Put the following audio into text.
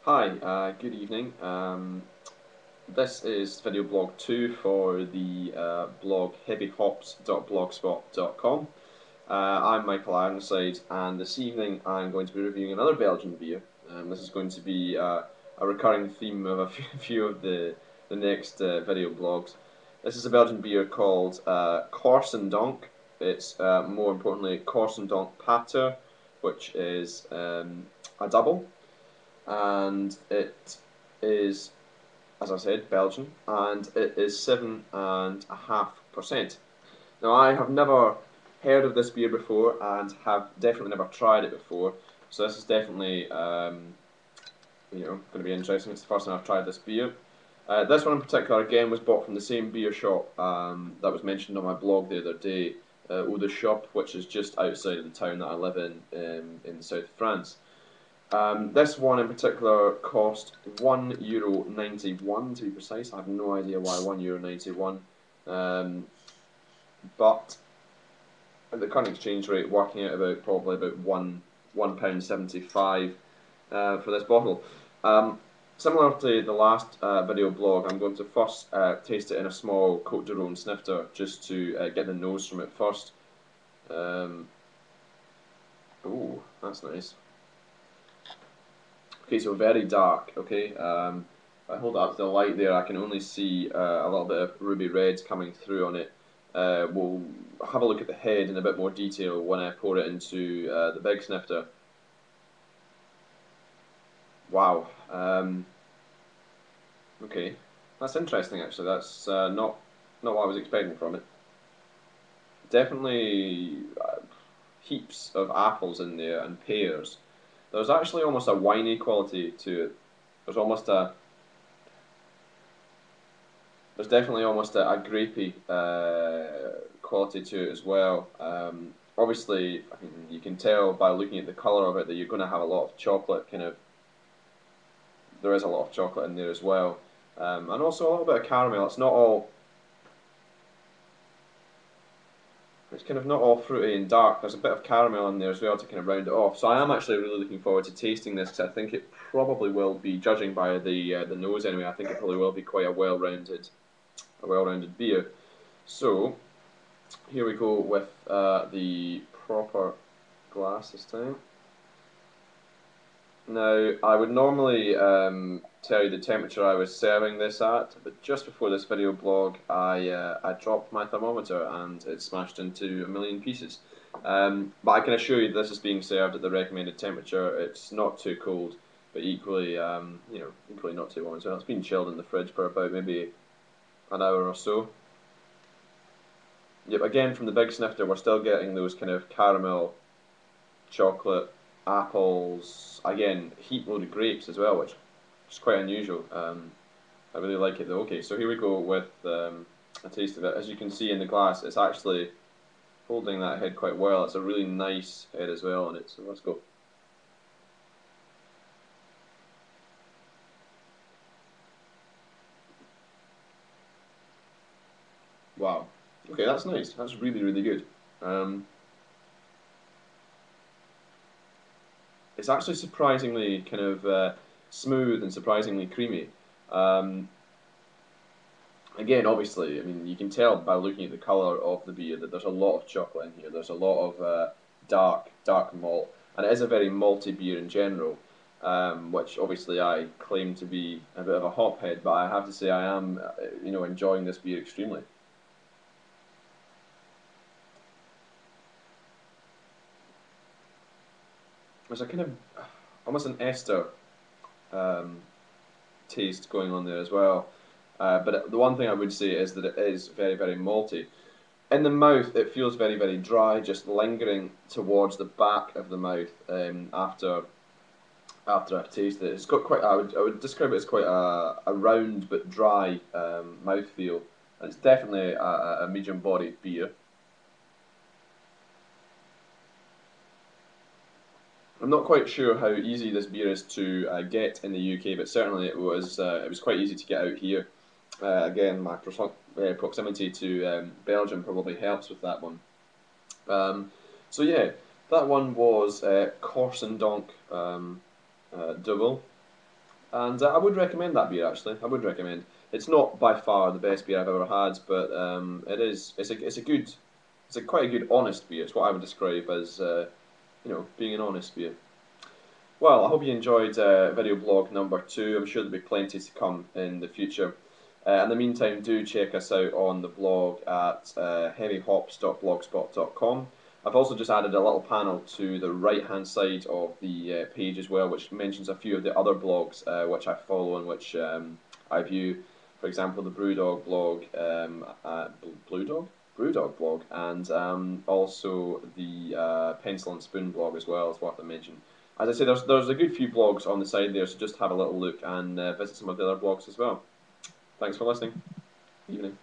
Hi, good evening. This is Videoblog 2 for the blog heavyhops.blogspot.com. I'm Michael Ironside, and this evening I'm going to be reviewing another Belgian beer. This is going to be a recurring theme of a few of the next video blogs. This is a Belgian beer called Corsendonk. It's more importantly Corsendonk Pater, which is a double, and it is, as I said, Belgian, and it is 7.5%. Now, I have never heard of this beer before and have definitely never tried it before, so this is definitely going to be interesting. It's the first time I've tried this beer. This one in particular, again, was bought from the same beer shop that was mentioned on my blog the other day, Eau de Shop, which is just outside of the town that I live in the south of France. This one in particular cost €1.91 to be precise. I have no idea why €1.91, but at the current exchange rate, working out about probably about £1.75 for this bottle. Similar to the last video blog, I'm going to first taste it in a small Côte de Rhône snifter just to get the nose from it first. Oh, that's nice. Okay, so very dark. Okay, if I hold it up to the light there, I can only see a little bit of ruby red coming through on it. We'll have a look at the head in a bit more detail when I pour it into the big snifter. Wow. Okay, that's interesting actually. That's not what I was expecting from it. Definitely heaps of apples in there and pears. There's actually almost a winey quality to it. There's almost a There's definitely almost a grapey quality to it as well. Obviously, I mean, you can tell by looking at the colour of it that you're going to have a lot of chocolate. There is a lot of chocolate in there as well, and also a little bit of caramel. It's not all. It's kind of not all fruity and dark. There's a bit of caramel in there as well to kind of round it off. So I am actually really looking forward to tasting this because I think it probably will be, judging by the nose anyway. I think it probably will be quite a well-rounded beer. So here we go with the proper glass this time. Now, I would normally tell you the temperature I was serving this at, but just before this video blog, I dropped my thermometer and it smashed into a million pieces. But I can assure you this is being served at the recommended temperature. It's not too cold, but equally, equally not too warm as well. It's been chilled in the fridge for about maybe an hour or so. Yep, again from the big snifter, we're still getting those kind of caramel, chocolate, apples, again, heat loaded grapes as well, which is quite unusual. I really like it though. Okay, so here we go with a taste of it. As you can see in the glass, it's actually holding that head quite well. It's a really nice head as well on it, so let's go. Wow. Okay, that's nice. That's really, really good. It's actually surprisingly kind of smooth and surprisingly creamy. Um, Again, obviously, I mean, you can tell by looking at the colour of the beer that there's a lot of chocolate in here. There's a lot of dark malt, and it is a very malty beer in general, which obviously I claim to be a bit of a hophead, but I have to say I am, enjoying this beer extremely. There's a kind of almost an ester um, taste going on there as well. But the one thing I would say is that it is very, very malty. In the mouth, it feels very, very dry, just lingering towards the back of the mouth after I've tasted it. It's got quite. I would describe it as quite a round but dry mouth feel. And it's definitely a medium-bodied beer. I'm not quite sure how easy this beer is to get in the UK, but certainly it was quite easy to get out here. Again, my proximity to Belgium probably helps with that one. So yeah, that one was Corsendonk Dubbel. And I would recommend that beer actually. I would recommend. It's not by far the best beer I've ever had, but it is. It's a good. It's a quite a good honest beer. It's what I would describe as being an honest beer. Well, I hope you enjoyed video blog number 2. I'm sure there'll be plenty to come in the future. In the meantime, do check us out on the blog at heavyhops.blogspot.com. I've also just added a little panel to the right hand side of the page as well, which mentions a few of the other blogs which I follow and which I view. For example, the Brewdog blog, Brewdog blog, and also the Pencil and Spoon blog as well, is worth a mention. As I say, there's a good few blogs on the side there, so just have a little look and visit some of the other blogs as well. Thanks for listening. Evening.